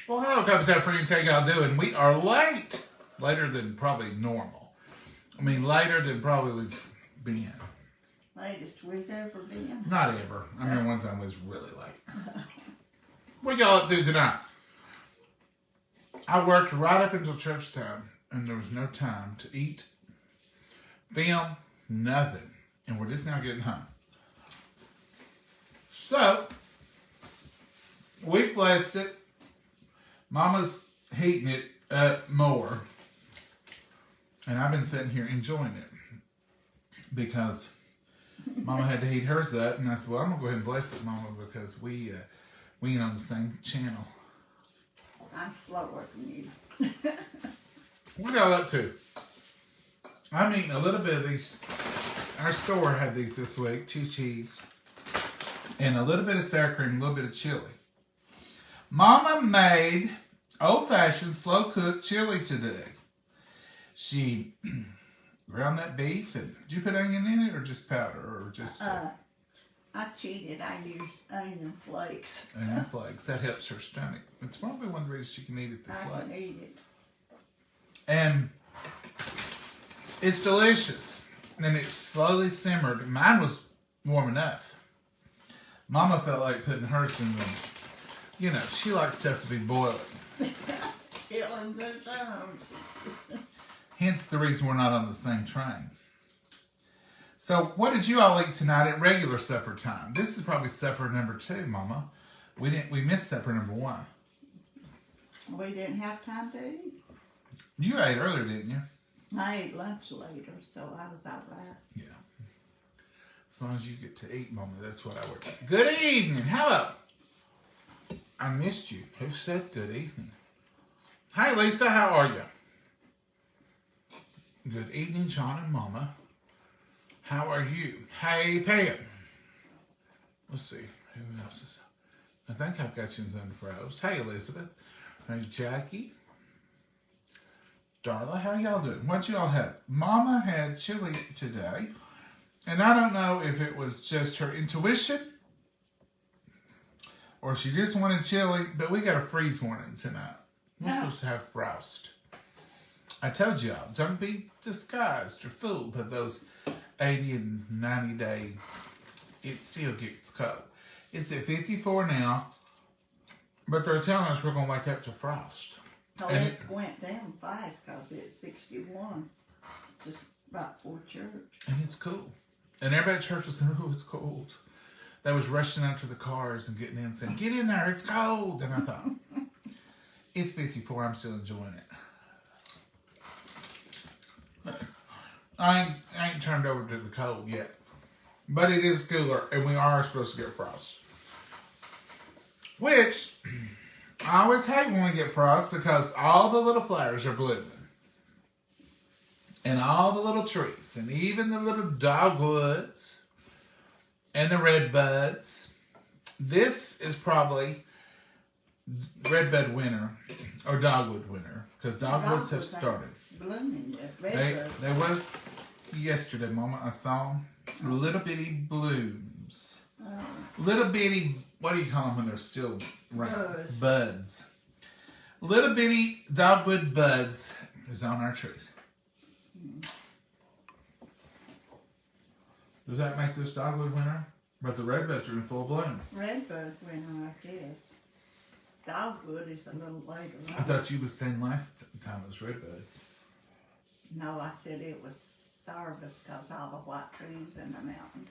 Well, hello, Cup of Tea friends. How y'all doing? We are late. Later than probably normal. I mean, later than probably we've been. Latest we've ever been. Not ever. I remember one time it was really late. What y'all up to tonight? I worked right up until church time, and there was no time to eat, film, nothing. And we're just now getting home. So, we blessed it. Mama's heating it up more. And I've been sitting here enjoying it. Because Mama had to heat hers up. And I said, well, I'm going to go ahead and bless it, Mama, because we ain't on the same channel. I'm slower than you. What y'all up to? I'm eating a little bit of these. Our store had these this week. Cheese. And a little bit of sour cream, a little bit of chili. Mama made old-fashioned, slow-cooked chili today. She ground that beef, and did you put onion in it, or just powder, or just... I cheated. I used onion flakes. Onion flakes. That helps her stomach. It's probably one of the reasons she can eat it this late. I can eat it. And it's delicious. And it slowly simmered. Mine was warm enough. Mama felt like putting hers in the... You know, she likes stuff to be boiling. Killing the terms. Hence the reason we're not on the same train. So, what did you all eat tonight at regular supper time? This is probably supper number 2, Mama. We missed supper number 1. We didn't have time to eat. You ate earlier, didn't you? I ate lunch later, so I was all right. Yeah. As long as you get to eat, Mama, that's what I would do. Good evening. Hello. I missed you. Who said good evening? Hi, Lisa. How are you? Good evening, John and Mama. How are you? Hey, Pam. Let's see. Who else is... I think I've got you in unfroze. Hey, Elizabeth. Hey, Jackie. Darla, how y'all doing? What y'all have? Mama had chili today. And I don't know if it was just her intuition or she just wanted chili, but we got a freeze warning tonight. We're supposed to have frost. I told y'all, don't be disguised or fooled by those 80 and 90 day, it still gets cold. It's at 54 now, but they're telling us we're going to wake up to frost. So it went down fast because it's 61 just right before church. And it's cool. And everybody at church was saying, oh, it's cold. They was rushing out to the cars and getting in and saying, get in there, it's cold. And I thought, it's 54, I'm still enjoying it. I ain't turned over to the cold yet. But it is cooler, and we are supposed to get frost. Which, I always hate when we get frost because all the little flowers are blooming. And all the little trees, and even the little dogwoods, and the red buds. This is probably redbud winter, or dogwood winter, because dogwoods have started. Blooming, They was yesterday, Mama. I saw little bitty blooms. Little bitty, what do you call them when they're still round? Buds. Little bitty dogwood buds is on our trees. Does that make this dogwood winter? But the redbuds are in full bloom. Redbud winter, I guess. Dogwood is a little later on. I thought you was saying last time it was redbud. No, I said it was Sarvis because all the white trees in the mountains.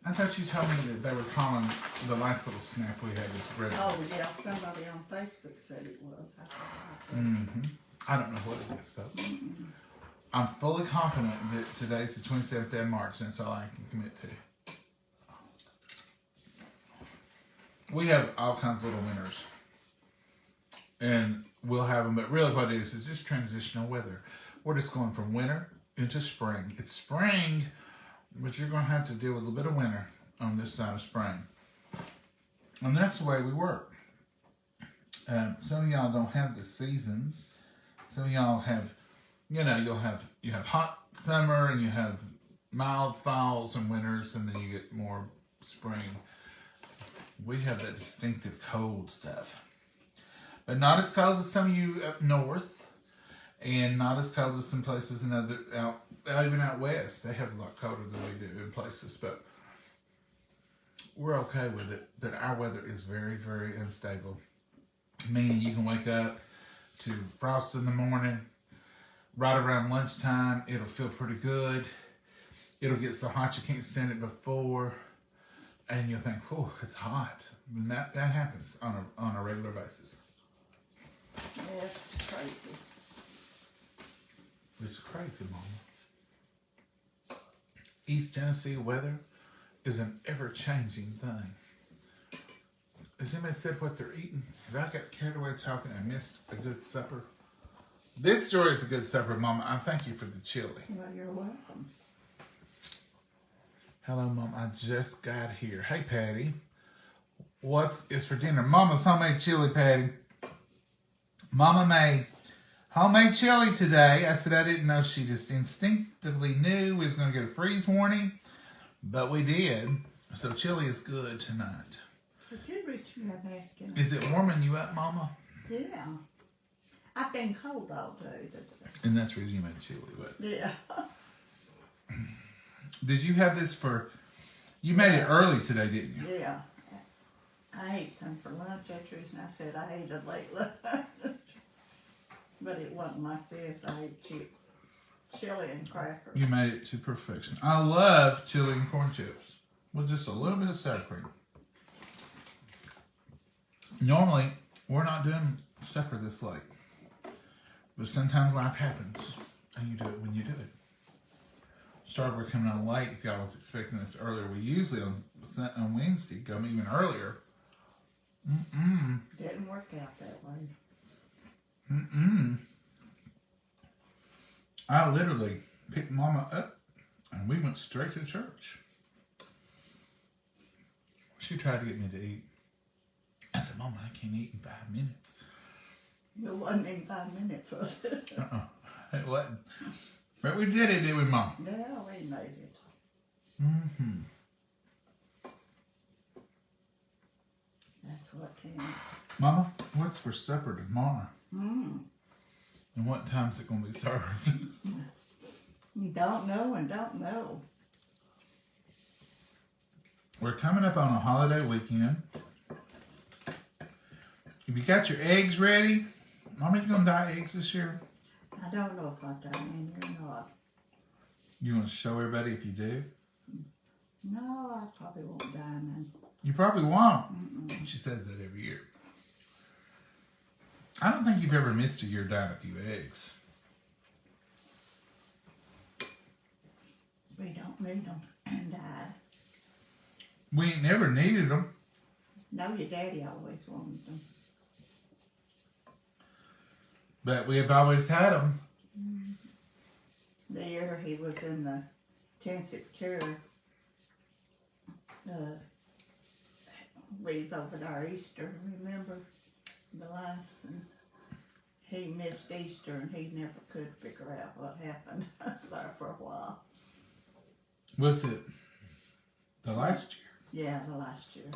I thought you told me that they were calling the last little snap we had was redbud. Oh, yeah, somebody on Facebook said it was. I don't know what it is, but I'm fully confident that today's the 27th day of March, and that's all I can commit to. We have all kinds of little winters, and we'll have them, but really what it is just transitional weather. We're just going from winter into spring. It's spring, but you're going to have to deal with a little bit of winter on this side of spring. And that's the way we work. Some of y'all don't have the seasons. Some of y'all have, you know, you have hot summer and you have mild falls and winters, and then you get more spring. We have that distinctive cold stuff. but not as cold as some of you up north, and not as cold as some places in even out west. They have a lot colder than we do in places, but we're okay with it. But our weather is very, very unstable. Meaning you can wake up to frost in the morning. Right around lunchtime, it'll feel pretty good. It'll get so hot you can't stand it before, and you'll think, "Oh, it's hot." And that happens on a regular basis. Yeah, it's crazy. It's crazy, Mama. East Tennessee weather is an ever-changing thing. Has anybody said what they're eating? Have I got carried away talking and missed a good supper? This sure is a good supper, Mama. I thank you for the chili. Well, you're welcome. Hello, Mom. I just got here. Hey, Patty. What is for dinner? Mama's homemade chili, Patty. Mama made homemade chili today. I said I didn't know. She just instinctively knew we was going to get a freeze warning, but we did. So chili is good tonight. But you reach me a napkin. Is it warming you up, Mama? Yeah. I've been cold all day today. And that's the reason you made chili, but Yeah. did you have this for? You made it early today, didn't you? Yeah. I ate some for lunch. That's the reason I said I ate a late lunch. But it wasn't like this. I ate chili and crackers. You made it to perfection. I love chili and corn chips with just a little bit of sour cream. Normally, we're not doing supper this late. But sometimes life happens, and you do it when you do it. Sorry we're coming on late if y'all was expecting this earlier. We usually on Wednesday come even earlier. Didn't work out that way. I literally picked Mama up, and we went straight to church. She tried to get me to eat. I said, Mama, I can't eat in 5 minutes. It wasn't in 5 minutes, was it? It wasn't. But we did it, didn't we, Mom? Yeah, we made it. That's what counts. Mama, what's for supper tomorrow? And what time's it going to be served? You don't know and don't know. We're coming up on a holiday weekend. Have you got your eggs ready? Mama, you going to dye eggs this year? I don't know if I've done any or not. You want to show everybody if you do? No, I probably won't dye none. You probably won't. She says that every year. I don't think you've ever missed a year dyeing a few eggs. We don't need them dyed. We ain't never needed them. No, your daddy always wanted them. But we have always had them. The year he was in the intensive care, we was over there Easter, remember? The last one. He missed Easter and he never could figure out what happened there for a while. Was it the last year? Yeah, the last year.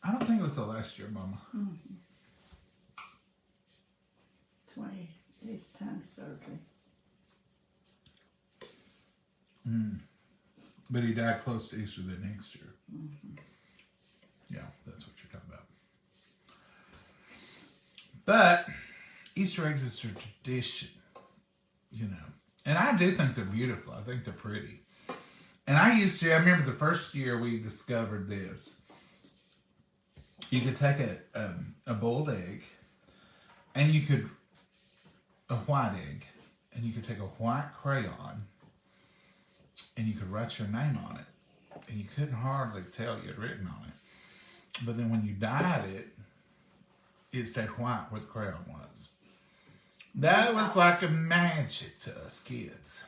I don't think it was the last year, Mama. 20 days time surgery. But he died close to Easter the next year. Yeah, that's what you're talking about. But Easter eggs is a tradition, you know. And I do think they're beautiful. I think they're pretty. And I remember the first year we discovered this. You could take a boiled egg, and a white egg, and you could take a white crayon, and you could write your name on it. And you couldn't hardly tell you had written on it. But then when you dyed it, it stayed white where the crayon was. That was like a magic to us kids.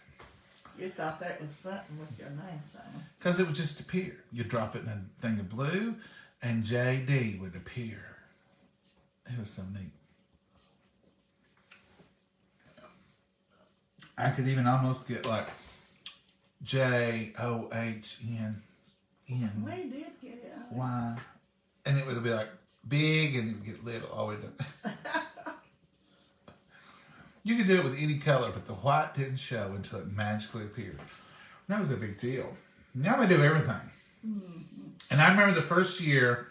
You thought that was something with your name, Simon. Because it would just appear. You drop it in a thing of blue, and JD would appear. It was so neat. I could even almost get like JOHN. We did get it. why. And it would be like big and it would get little. All the way down. You could do it with any color, but the white didn't show until it magically appeared. That was a big deal. Now they do everything. Mm-hmm. And I remember the first year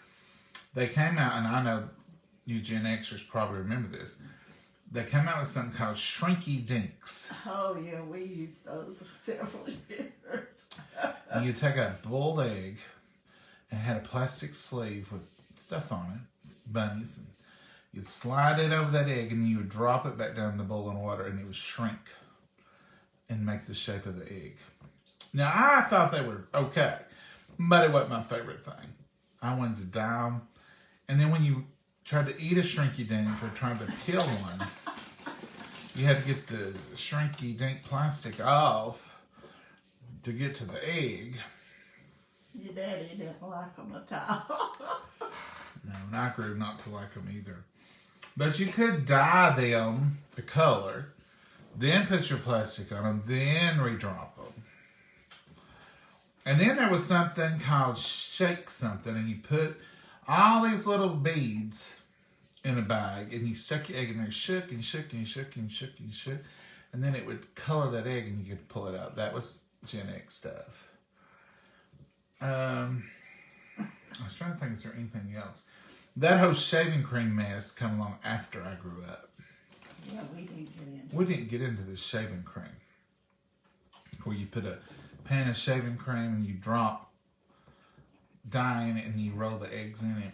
they came out, and I know you Gen Xers probably remember this. They came out with something called Shrinky Dinks. Oh, yeah, we used those several years. And you take a boiled egg and it had a plastic sleeve with stuff on it, bunnies, and you'd slide it over that egg and you would drop it back down in the boiling water and it would shrink and make the shape of the egg. Now, I thought they were okay, but it wasn't my favorite thing. I wanted to dye them. And then when you tried to eat a Shrinky Dink or tried to peel one, you had to get the Shrinky Dink plastic off to get to the egg. Your daddy didn't like them at all. No, and I grew not to like them either. But you could dye them the color, then put your plastic on them, then redrop them. And then there was something called shake something, and you put all these little beads in a bag, and you stuck your egg in there, shook and shook and shook and shook and shook, and then it would color that egg, and you could pull it out. That was Gen X stuff. I was trying to think, is there anything else? That whole shaving cream mess come along after I grew up. Yeah, we didn't get into We didn't get into the shaving cream, where you put a pan of shaving cream and you drop dye in it and you roll the eggs in it.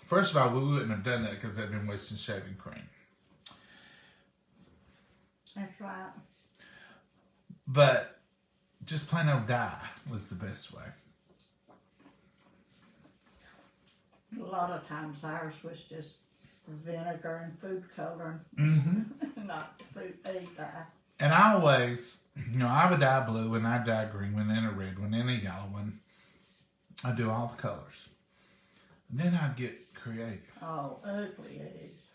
First of all, we wouldn't have done that because they'd been wasting shaving cream. That's right. But just plain old dye was the best way. A lot of times ours was just vinegar and food coloring, not food egg dye. And I always, I would dye blue and I'd dye green one and a red one and a yellow one. I'd do all the colors. And then I'd get creative. Oh, ugly eggs.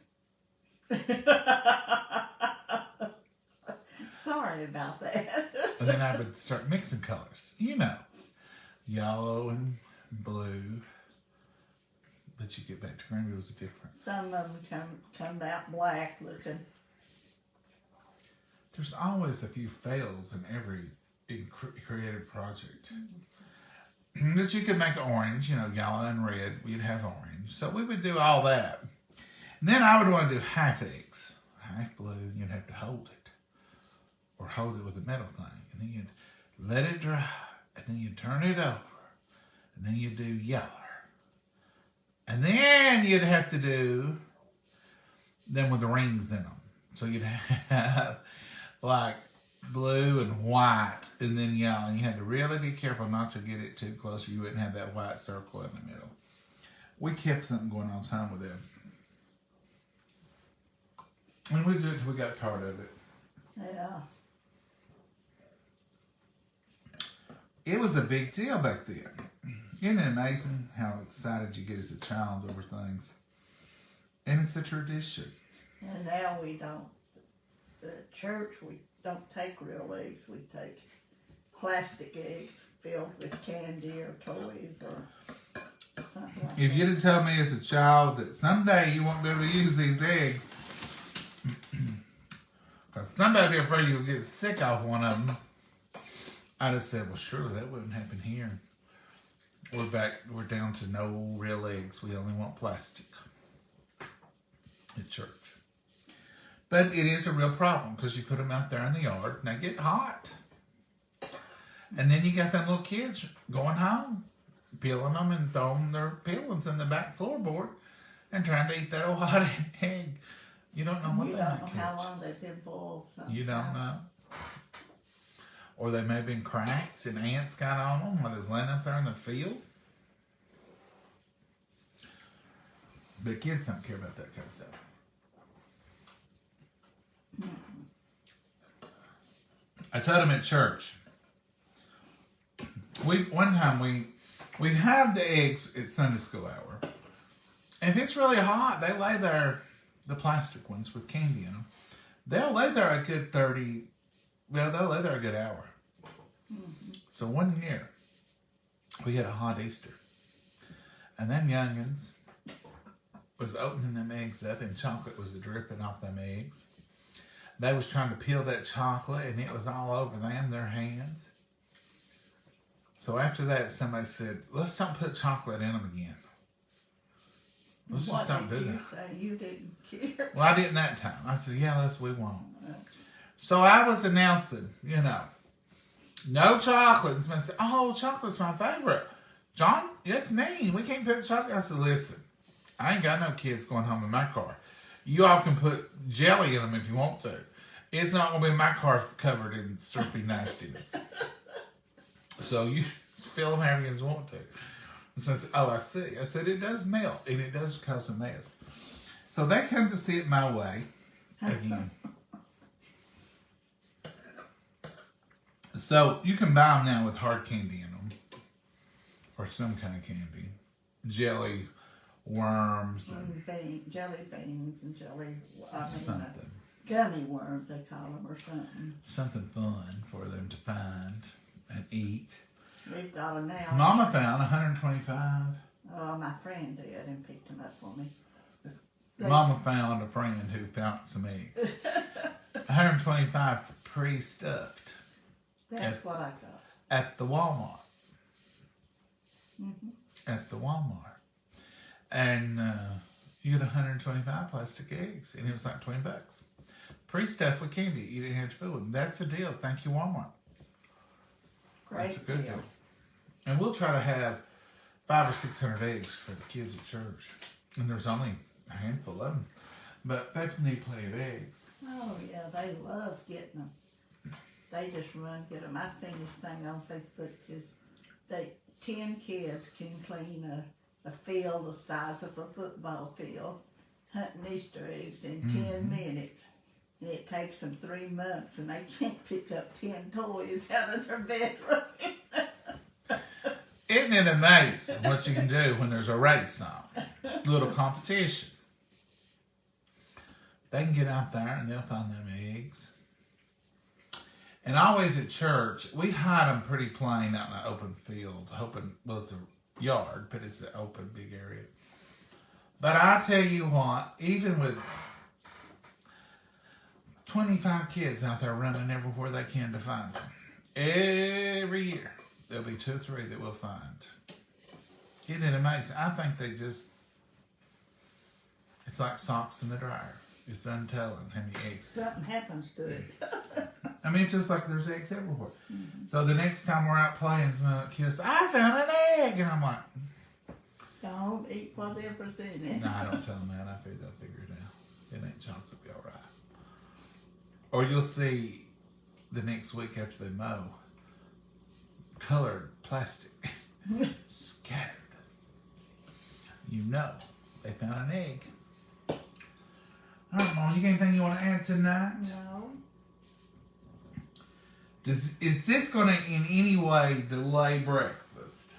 Sorry about that. And then I would start mixing colors. Yellow and blue. But you get back to green, it was a difference. Some of them come out black looking. There's always a few fails in every creative project. But you could make orange, yellow and red. We'd have orange. So we would do all that. And then I would want to do half eggs. Half blue, and you'd have to hold it. Or hold it with a metal thing. And then you'd let it dry. And then you'd turn it over. And then you'd do yellow. And then you'd have to do them with the rings in them. So you'd have like blue and white and then yellow. And you had to really be careful not to get it too close or you wouldn't have that white circle in the middle. We kept something going on time with them. And we did it till we got tired of it. Yeah. It was a big deal back then. Isn't it amazing how excited you get as a child over things? And it's a tradition. And now we don't. At church, we don't take real eggs. We take plastic eggs filled with candy or toys or something like If you'd have told me as a child that someday you won't be able to use these eggs, because somebody would be afraid you'll get sick off one of them, I'd have said, well, surely that wouldn't happen here. We're down to no real eggs. We only want plastic at church. But it is a real problem because you put them out there in the yard and they get hot. And then you got them little kids going home, peeling them and throwing their peelings in the back floorboard and trying to eat that old hot egg. You don't know what you they don't might know catch. how long they've been boiled. Sometimes. You don't know. Or they may have been cracked and ants got on them while they was laying up there in the field. But kids don't care about that kind of stuff. I told them at church. One time we have the eggs at Sunday school hour. And if it's really hot, they lay there, the plastic ones with candy in them. They'll lay there a good they'll lay there a good hour. So one year, we had a hot Easter. And them youngins was opening them eggs up and chocolate was dripping off them eggs. They was trying to peel that chocolate and it was all over them, their hands. So after that, somebody said, let's don't put chocolate in them again. Let's just don't do that. What did you say? You didn't care? Well, I didn't that time. I said, yeah, we won't. So I was announcing, no chocolate. And somebody said, oh, chocolate's my favorite. John, that's mean. We can't put chocolate. I said, listen, I ain't got no kids going home in my car. You all can put jelly in them if you want to. It's not going to be my car covered in syrupy nastiness. So you fill them however you want to. And so I said, oh, I see. I said, it does melt and it does cause a mess. So they come to see it my way again. So you can buy them now with hard candy in them. Or some kind of candy. Jelly, worms. And jelly beans and something. Gummy worms, they call them, or something. Something fun for them to find and eat. We've got them now. Mama found 125. Oh, my friend did and picked them up for me. Mama found a friend who found some eggs. 125 pre-stuffed. That's what I got. At the Walmart. Mm-hmm. At the Walmart. And you get 125 plastic eggs. And it was like $20. Pre-stuffed with candy. You didn't have to fill them. That's a deal. Thank you, Walmart. Great That's a good deal. deal. And we'll try to have 500 or 600 eggs for the kids at church. And there's only a handful of them. But people need plenty of eggs. Oh, yeah, they love getting them. They just run get them. I seen this thing on Facebook that says 10 kids can clean a field the size of a football field, hunting Easter eggs in 10 minutes. And it takes them 3 months, and they can't pick up 10 toys out of their bedroom. Isn't it amazing what you can do when there's a race on? A little competition. They can get out there and they'll find them eggs. And always at church, we hide them pretty plain out in an open field. Well, it's a yard, but it's an open, big area. But I tell you what, even with 25 kids out there running everywhere they can to find them, every year there'll be 2 or 3 that we'll find. Isn't it amazing? I think it's like socks in the dryer. It's untelling how many eggs. Something happens to it. I mean, it's just like there's eggs everywhere. Mm-hmm. So the next time we're out playing, some kids, I found an egg. And I'm like, don't eat whatever's in it. No, I don't tell them that. I figure they'll figure it out. It ain't chocolate, be all right. Or you'll see the next week after they mow, colored plastic scattered. You know they found an egg. All right, Mom, you got anything you want to add tonight? No. Is this going to in any way delay breakfast?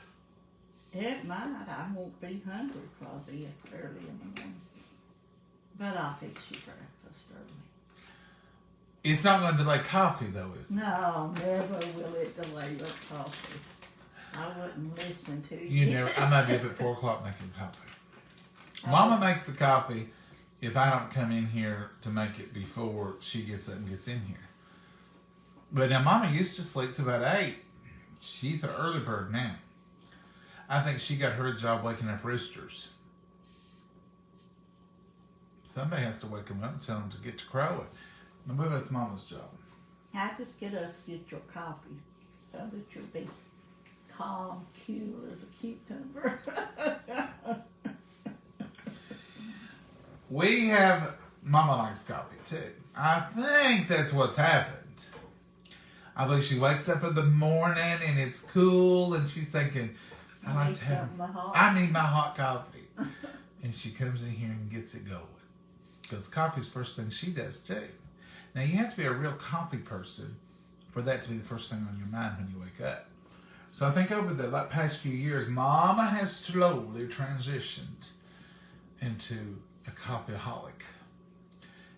It might. I won't be hungry probably early in the morning. But I'll fix you breakfast early. It's not going to delay coffee, though, is it? No, never will it delay your coffee. I wouldn't listen to You you. never. I might be up at 4 o'clock making coffee. Mama makes the coffee if I don't come in here to make it before she gets up and gets in here. But now Mama used to sleep to about 8. She's an early bird now. I think she got her job waking up roosters. Somebody has to wake them up and tell them to get to crowing. I believe that's Mama's job. I just get up to get your coffee so that you'll be calm, cool as a cucumber. Mama likes coffee too. I think that's what's happened. I believe she wakes up in the morning and it's cool and she's thinking, I need my hot coffee. And she comes in here and gets it going. Because coffee's the first thing she does too. Now you have to be a real coffee person for that to be the first thing on your mind when you wake up. So I think over the past few years, Mama has slowly transitioned into a coffeeaholic.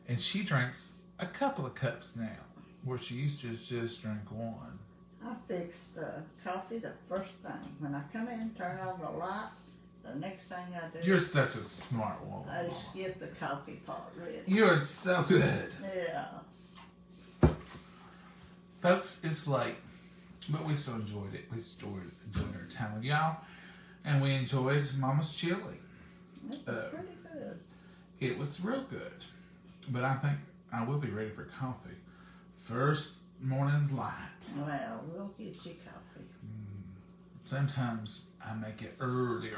And she drinks a couple of cups now, where she used to just drink one. I fix the coffee the first thing. When I come in, turn on the light, the next thing I do, You're such a smart woman. I just get the coffee pot ready. You're so good. Yeah. Folks, it's late, but we still enjoyed it. We still enjoyed our time with y'all, and we enjoyed Mama's chili. It was pretty good. It was real good, but I think I will be ready for coffee. First morning's light. Well, we'll get you coffee. Sometimes I make it early.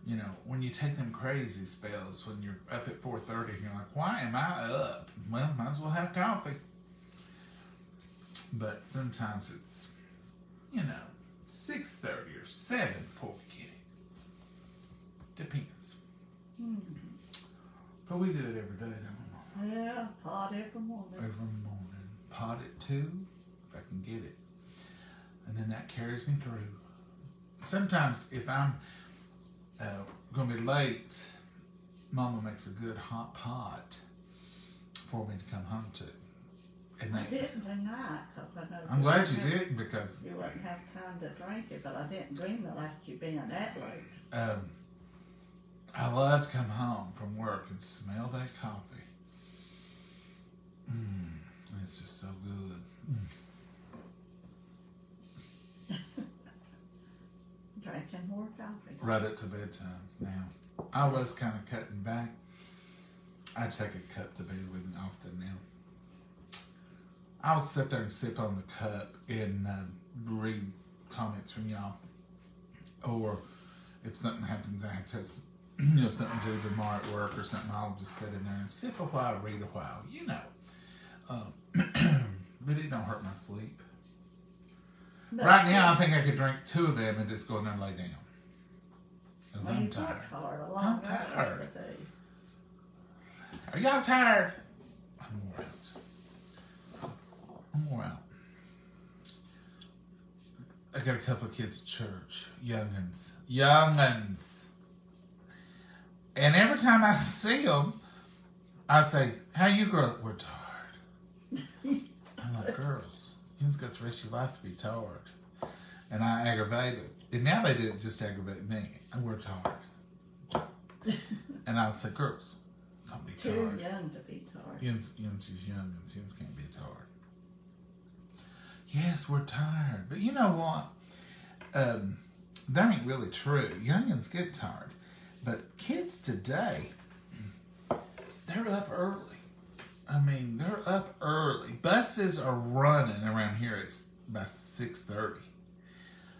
You know, when you take them crazy spells, when you're up at 4:30 and you're like, why am I up? Well, might as well have coffee. But sometimes it's, 6:30 or 7 before we get it. Depends. But we do it every day, don't we? Yeah, pot every morning. Every morning. Pot at 2, if I can get it. And then that carries me through. Sometimes if I'm going to be late, Mama makes a good hot pot for me to come home to. And I didn't tonight because I know. I'm glad you didn't, because you wouldn't have time to drink it, but I didn't dream it like you being that late. I love to come home from work and smell that coffee. It's just so good. Drinking more coffee. Right up to bedtime now. I was kind of cutting back. I take a cup to bed with me often now. I'll sit there and sip on the cup and read comments from y'all. Or if something happens, I have to, something to do tomorrow at work or something, I'll just sit in there and sip a while, read a while, But it don't hurt my sleep. But Right now, I think I could drink 2 of them and just go in there and lay down. Because well, I'm you tired. worked hard a long hours today. Are y'all tired? I'm wore out. I'm wore out. I got a couple of kids at church. Young'uns. And every time I see them, I say, how you grow up? We're tired. I'm like, girls, you just got the rest of your life to be tired. And I aggravate it. And now they do it just to aggravate me. And we're tired. And I say, girls, don't be tired. Too young to be tired. Yin's is young and Yin's can't be tired. Yes, we're tired. But you know what? That ain't really true. Youngins get tired. But kids today, they're up early. I mean, they're up early. Buses are running around here by 6:30.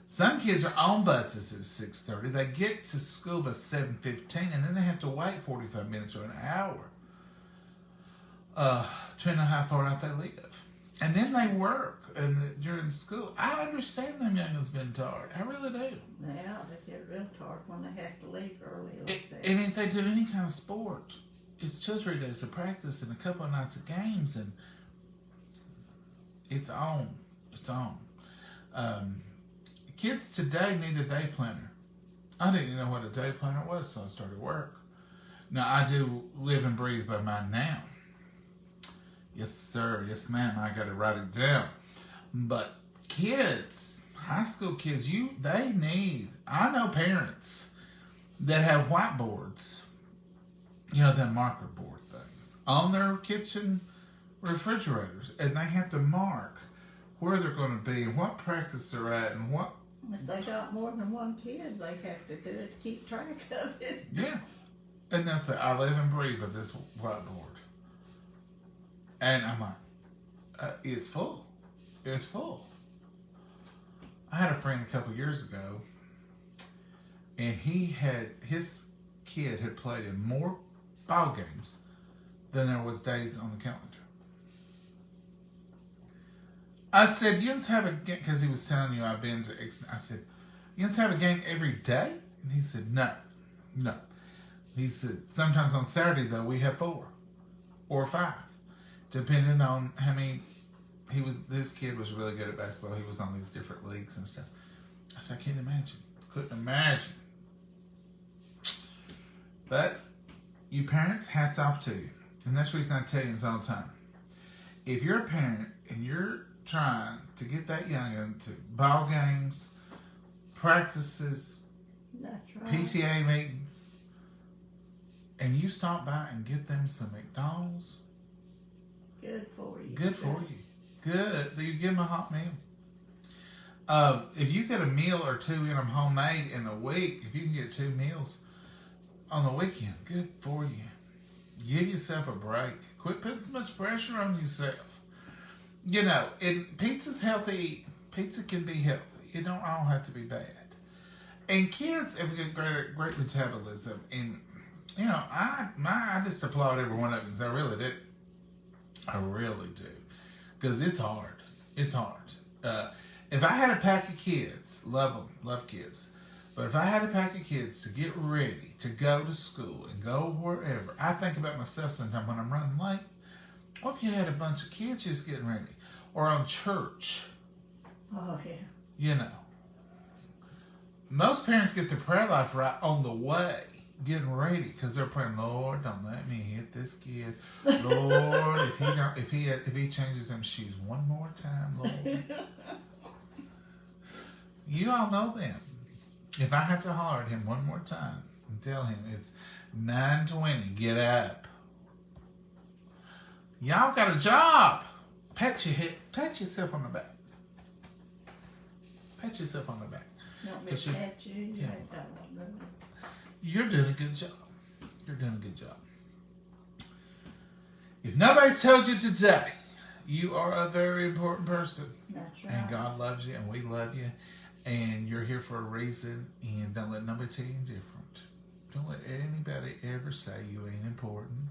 Some kids are on buses at 6:30. They get to school by 7:15, and then they have to wait 45 minutes or an hour. Depending on how far out they live. And then they work during school. I understand them youngins been tired. I really do. Yeah, they get real tired when they have to leave early like that. And if they do any kind of sport, it's 2 or 3 days of practice and a couple of nights of games, and it's on. It's on. Kids today need a day planner. I didn't even know what a day planner was, so I started work. Now, I do live and breathe by mine now. Yes, sir. Yes, ma'am. I got to write it down. But kids, high school kids, they need, I know parents that have whiteboards, them marker board things, on their kitchen refrigerators, and they have to mark where they're going to be and what practice they're at and what. If they got more than one kid, they have to do it to keep track of it. Yeah. And they'll say, I live and breathe with this whiteboard. And I'm like, it's full. It's full. I had a friend a couple years ago, and his kid had played in more ball games than there was days on the calendar. I said, you don't have a game, because he was telling you I've been to X. I said, you don't have a game every day? And he said, no. He said, sometimes on Saturday, though, we have 4 or 5, depending on how many. This kid was really good at basketball. He was on these different leagues and stuff. I said, I can't imagine. Couldn't imagine. But you parents, hats off to you. And that's the reason I tell you this all the time. If you're a parent and you're trying to get that youngin to ball games, practices, That's right. PTA meetings, and you stop by and get them some McDonald's. Good for you. Good for you. Good. You give them a hot meal. If you get a meal or two in them homemade in a week, if you can get 2 meals on the weekend, good for you. Give yourself a break. Quit putting so much pressure on yourself. You know, pizza's healthy. Pizza can be healthy. It don't all have to be bad. And kids have a great metabolism. And, you know, I just applaud every one of them because I really do. I really do. Because it's hard. It's hard. If I had a pack of kids, love kids, but if I had a pack of kids to get ready to go to school and go wherever, I think about myself sometimes when I'm running late. What if you had a bunch of kids just getting ready? Or on church? Oh, yeah. You know. Most parents get their prayer life right on the way, getting ready, because they're praying, Lord, don't let me hit this kid. Lord, if he changes them shoes one more time, Lord. You all know them. If I have to holler at him one more time and tell him it's 9:20, get up. Y'all got a job. Pat yourself on the back. Pat yourself on the back. Don't be at you. You ain't got one. You're doing a good job. You're doing a good job. If nobody's told you today, you are a very important person. That's right. And God loves you and we love you. And you're here for a reason. And don't let nobody tell you different. Don't let anybody ever say you ain't important.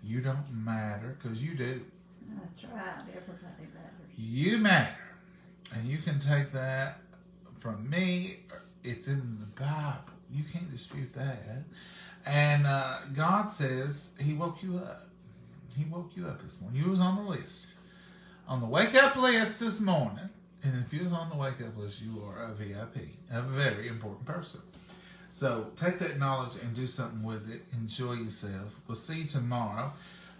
You don't matter, because you do. That's right. Everybody matters. You matter. And you can take that from me. It's in the Bible. You can't dispute that. And God says He woke you up. He woke you up this morning. You was on the list. On the wake-up list this morning. And if you was on the wake-up list, you are a VIP. A very important person. So take that knowledge and do something with it. Enjoy yourself. We'll see you tomorrow.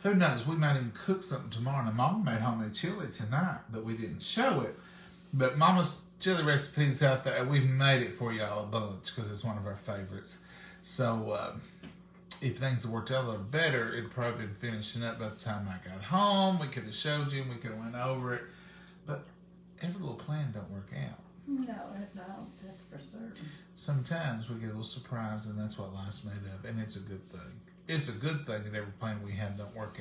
Who knows? We might even cook something tomorrow. Now, Mama made homemade chili tonight, but we didn't show it. But Mama's chili recipe's out there. We've made it for y'all a bunch because it's one of our favorites. So if things had worked out a little better, it'd probably been finishing up by the time I got home. We could have showed you and we could have went over it. But every little plan don't work out. No, it don't. That's for certain. Sometimes we get a little surprise, and that's what life's made of, and it's a good thing. It's a good thing that every plan we have don't work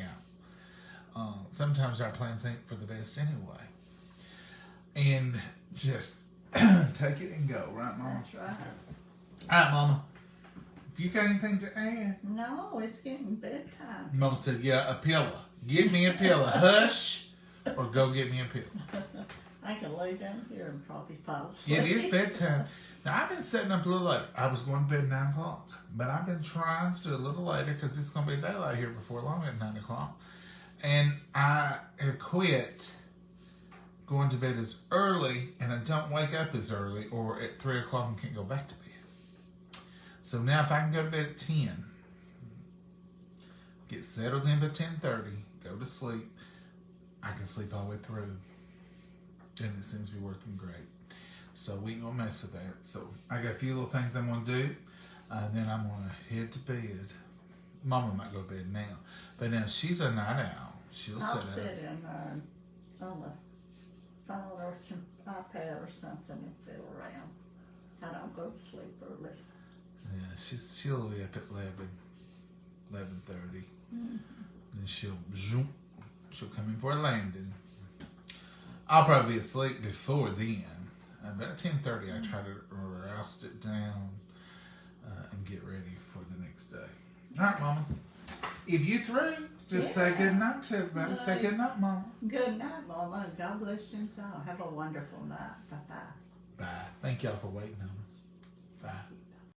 out. Sometimes our plans ain't for the best anyway. And just take it and go, right, Mama? That's right. All right, Mama. If you got anything to add? No, it's getting bedtime. Mama said, yeah, a pillow. Give me a pillow. Hush, or go get me a pillow. I can lay down here and probably fall asleep. It is bedtime. Now, I've been setting up a little later. I was going to bed at 9 o'clock, but I've been trying to do a little later because it's going to be daylight here before long at 9 o'clock. And I have quit going to bed as early, and I don't wake up as early or at 3 o'clock and can't go back to bed. So now if I can go to bed at 10, get settled in by 10:30, go to sleep, I can sleep all the way through. And it seems to be working great. So we ain't gonna mess with that. So I got a few little things I'm gonna do, and then I'm gonna head to bed. Mama might go to bed now, but now she's a night owl. I'll sit in there on the phone or iPad or something and fiddle around. I don't go to sleep early. Yeah, she'll be up at 11:30. Mm-hmm. Then she'll come in for a landing. I'll probably be asleep before then. About 10:30, I try to roust it down and get ready for the next day. All right, Mama. If you through, just say good night to everybody. Say good night, Mama. Good night, Mama. God bless you all. Have a wonderful night. Bye-bye. Bye. Thank y'all for waiting on us. Bye.